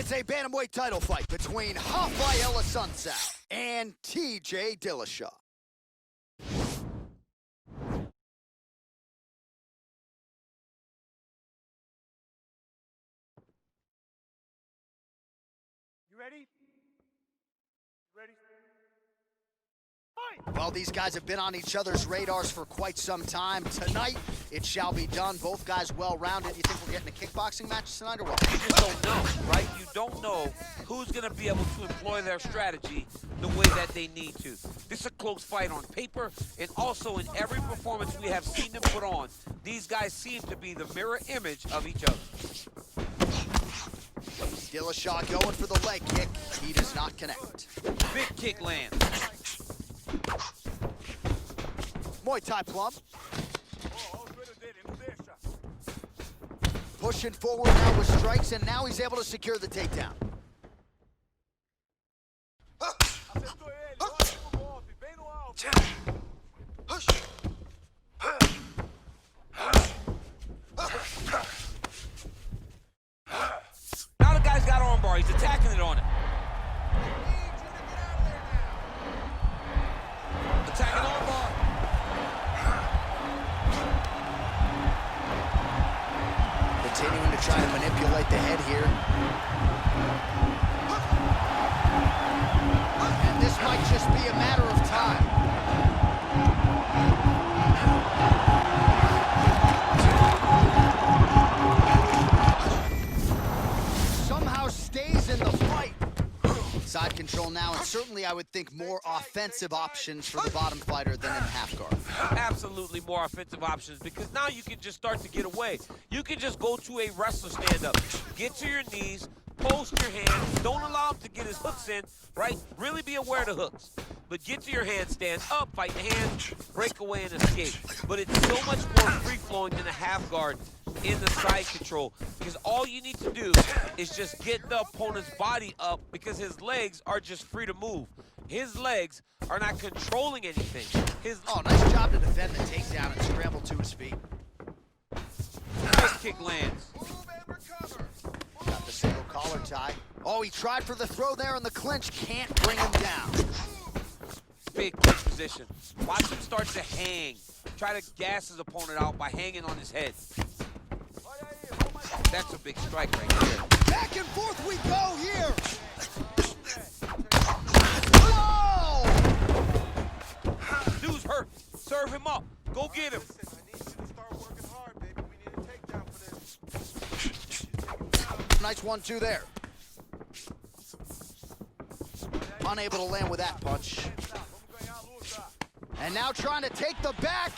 It's a bantamweight title fight between Rafael Assunção and TJ Dillashaw. You ready? Ready? Well, these guys have been on each other's radars for quite some time. Tonight, it shall be done. Both guys well-rounded. You think we're getting a kickboxing match tonight or what? You just don't know, right? You don't know who's going to be able to employ their strategy the way that they need to. This is a close fight on paper, and also in every performance we have seen them put on, these guys seem to be the mirror image of each other. Dillashaw going for the leg kick. He does not connect. Big kick lands. Muay Thai plum. Pushing forward now with strikes, and now he's able to secure the takedown. Now the guy's got armbar. He's attacking it on it. Attacking armbar. Continuing to try to manipulate the head here. And this might just be a matter of time. Somehow stays in the fight. Side control now, and certainly I would think more offensive options for the bottom fighter than in half guard. Absolutely more offensive options, because now you can just start to get away. You can just go to a wrestler stand-up. Get to your knees, post your hands, don't allow him to get his hooks in, right? Really be aware of the hooks. But get to your handstand, up, fight the hand, break away and escape. But it's so much more free-flowing than a half guard in the side control, because all you need to do is just get the opponent's body up, because his legs are just free to move. His legs are not controlling anything. Oh, nice job to defend the takedown and scramble to his feet. Nice kick lands. Got the single collar tie. Oh, he tried for the throw there, and the clinch can't bring him down. Big kick position. Watch him start to hang. Try to gas his opponent out by hanging on his head. That's a big strike right there. Back and forth we go here. Whoa! Dude's hurt. Serve him up. Go get him. I need you to start working hard, baby. We need a takedown for this. Nice 1-2 there. Unable to land with that punch. And now trying to take the back.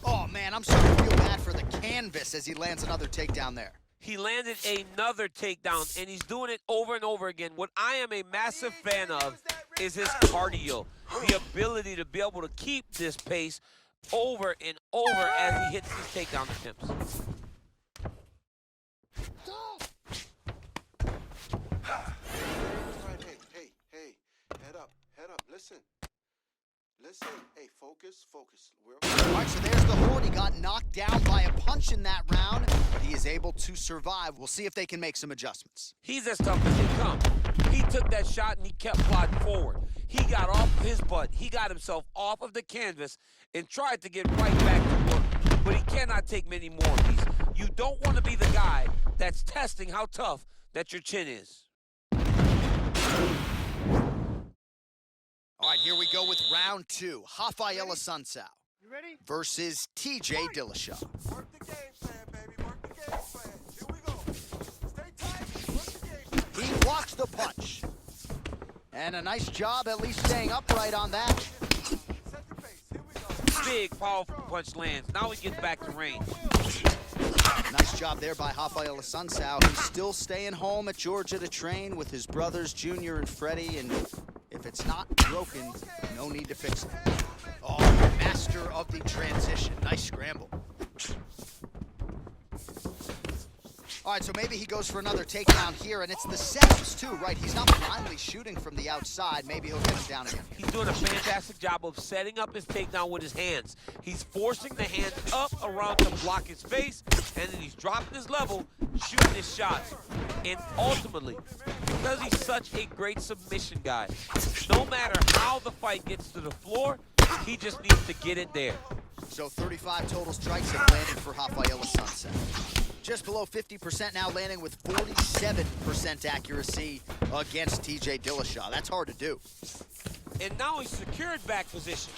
Oh, man, I'm starting to feel bad for the canvas as he lands another takedown there. He landed another takedown, and he's doing it over and over again. What I am a massive fan of is his cardio, the ability to be able to keep this pace over and over as he hits these takedown attempts. Hey, head up, listen. Hey, focus. All right, so there's the horn. He got knocked down by a punch in that round. He is able to survive. We'll see if they can make some adjustments. He's as tough as they come. He took that shot and he kept plodding forward. He got off his butt. He got himself off of the canvas and tried to get right back to work. But he cannot take many more of these. You don't want to be the guy that's testing how tough that your chin is. All right, here we go with round 2. Rafael Assunção You ready? versus TJ Dillashaw. Work the game plan, baby. Work the game plan. Here we go. Stay tight. Work the game plan. He blocks the punch. And a nice job at least staying upright on that. Set the pace. Here we go. Big, powerful punch lands. Now he gets back to range. Nice job there by Rafael Assunção. He's still staying home at Georgia to train with his brothers, Junior and Freddie, and if it's not broken, no need to fix it. Oh, master of the transition. Nice scramble. All right, so maybe he goes for another takedown here, and it's the setups too, right? He's not blindly shooting from the outside. Maybe he'll get it down again. He's doing a fantastic job of setting up his takedown with his hands. He's forcing the hands up around to block his face, and then he's dropping his level, shooting his shots. And ultimately, because he's such a great submission guy, no matter how the fight gets to the floor, he just needs to get it there. So 35 total strikes have landed for Rafael Sunset. Just below 50% now, landing with 47% accuracy against TJ Dillashaw. That's hard to do. And now he's secured back position.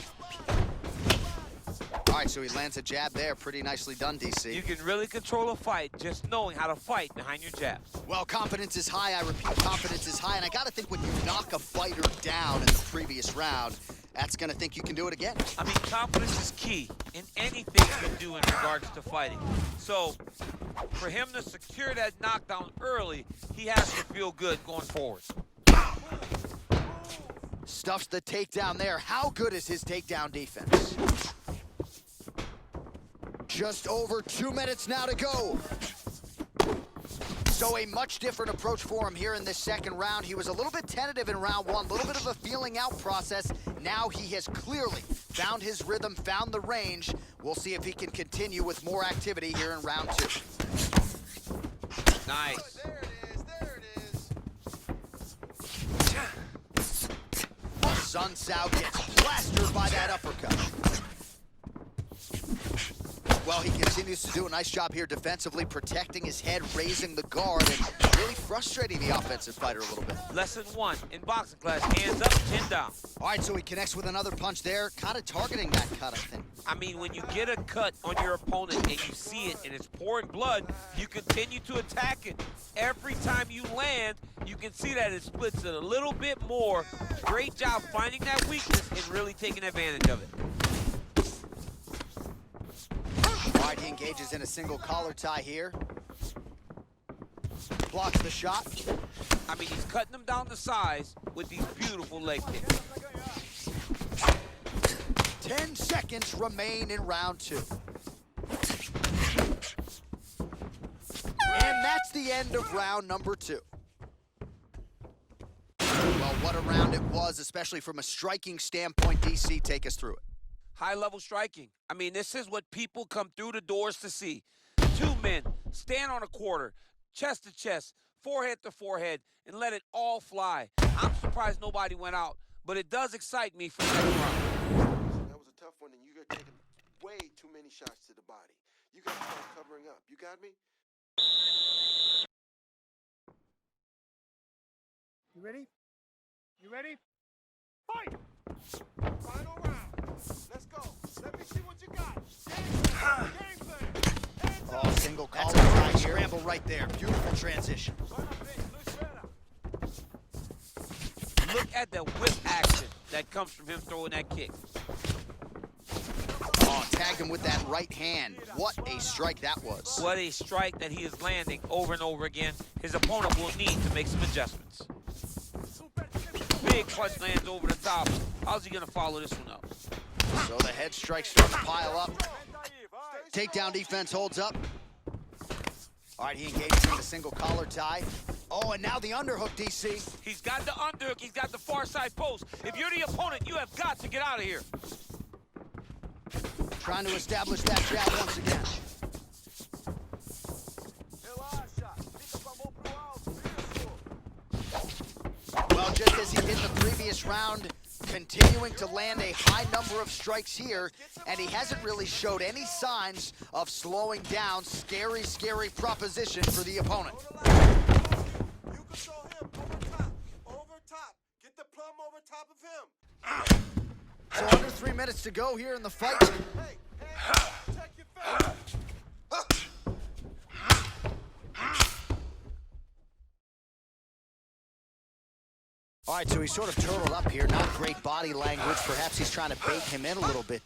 All right, so he lands a jab there. Pretty nicely done, DC. You can really control a fight just knowing how to fight behind your jabs. Well, confidence is high. I repeat, confidence is high. And I got to think when you knock a fighter down in the previous round, that's going to think you can do it again. I mean, confidence is key in anything you can do in regards to fighting. So, for him to secure that knockdown early, he has to feel good going forward. Stuffs the takedown there. How good is his takedown defense? Just over 2 minutes now to go. So a much different approach for him here in this second round. He was a little bit tentative in round one, a little bit of a feeling out process. Now he has clearly found his rhythm, found the range. We'll see if he can continue with more activity here in round two. Nice. There it is, there it is. Sun Sao gets plastered by that uppercut. Well, he continues to do a nice job here defensively, protecting his head, raising the guard, and really frustrating the offensive fighter a little bit. Lesson one in boxing class, hands up, chin down. All right, so he connects with another punch there, kind of targeting that cut, I think. I mean, when you get a cut on your opponent and you see it and it's pouring blood, you continue to attack it. Every time you land, you can see that it splits it a little bit more. Great job finding that weakness and really taking advantage of it. All right, he engages in a single collar tie here. Blocks the shot. I mean, he's cutting them down to size with these beautiful leg kicks. 10 seconds remain in round two. And that's the end of round number two. Well, what a round it was, especially from a striking standpoint. DC, take us through it. High-level striking. I mean, this is what people come through the doors to see. Two men stand on a quarter, chest to chest, forehead to forehead, and let it all fly. I'm surprised nobody went out, but it does excite me for the second round. That was a tough one, and you're taking way too many shots to the body. You got to start covering up. You got me? You ready? You ready? Fight! Final round. Let's go. Let me see what you got. Game plan. Hands Oh, up. single collar tie here. Scramble right there. Beautiful transition. Look at the whip action that comes from him throwing that kick. Oh, tagged him with that right hand. What a strike that was. What a strike that he is landing over and over again. His opponent will need to make some adjustments. Big punch lands over the top. How's he going to follow this one up? So the head strikes start to pile up. Takedown defense holds up. All right, he engages in the single collar tie. Oh, and now the underhook, DC. He's got the underhook. He's got the far side post. If you're the opponent, you have got to get out of here. Trying to establish that jab once again. Well, just as he did the previous round, continuing to land a high number of strikes here, and he hasn't really showed any signs of slowing down. Scary, scary proposition for the opponent. You can throw him over top. Get the plum over top of him. So under 3 minutes to go here in the fight. Hey, hands up. Check your face. All right, so he's sort of turtled up here. Not great body language. Perhaps he's trying to bait him in a little bit.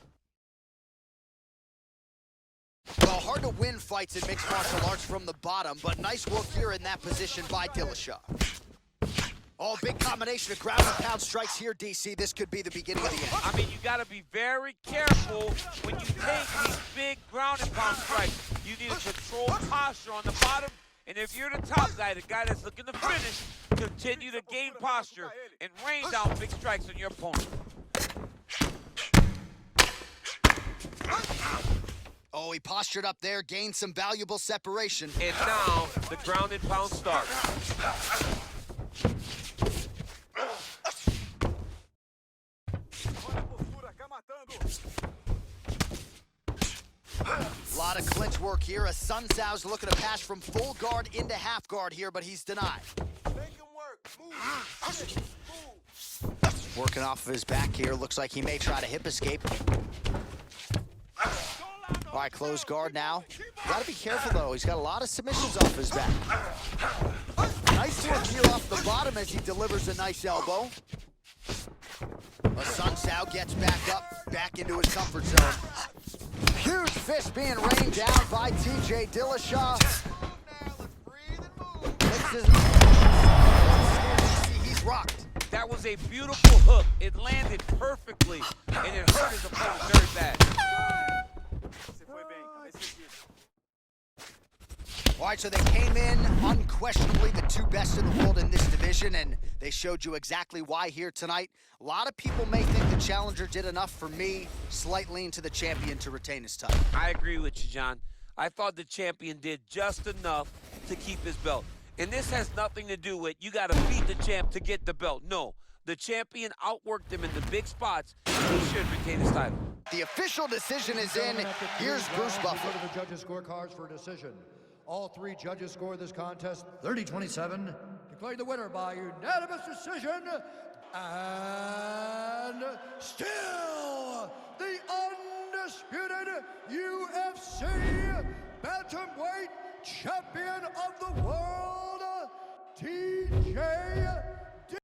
Well, hard to win fights in mixed martial arts from the bottom, but nice work here in that position by Dillashaw. Oh, big combination of ground and pound strikes here, DC. This could be the beginning of the end. I mean, you got to be very careful when you take these big ground and pound strikes. You need to control posture on the bottom And if you're the top guy, the guy that's looking to finish, continue to gain posture and rain down big strikes on your opponent. Oh, he postured up there, gained some valuable separation. And now the ground and pound starts. A lot of clinch work here. A Sun Tzu's looking to pass from full guard into half guard here, but he's denied. Make him work. Move. Working off of his back here. Looks like he may try to hip escape. All right, closed guard now. Gotta be careful, though. He's got a lot of submissions off his back. Nice work here off the bottom as he delivers a nice elbow. Sun Tzu gets back up, back into his comfort zone. Huge fist being rained down by TJ Dillashaw. He's rocked. That was a beautiful hook. It landed perfectly, and it hurt his opponent very bad. All right, so they came in unquestionably the two best in the world in this division, and they showed you exactly why here tonight. A lot of people may think the challenger did enough. For me, slight lean to the champion to retain his title. I agree with you, John. I thought the champion did just enough to keep his belt. And this has nothing to do with you got to beat the champ to get the belt. No, the champion outworked him in the big spots. He should retain his title. The official decision is in. Here's Bruce Buffer. Go to the judges' scorecards for a decision. All three judges scored this contest 30-27, declaring the winner by unanimous decision, and still the undisputed UFC bantamweight champion of the world, TJ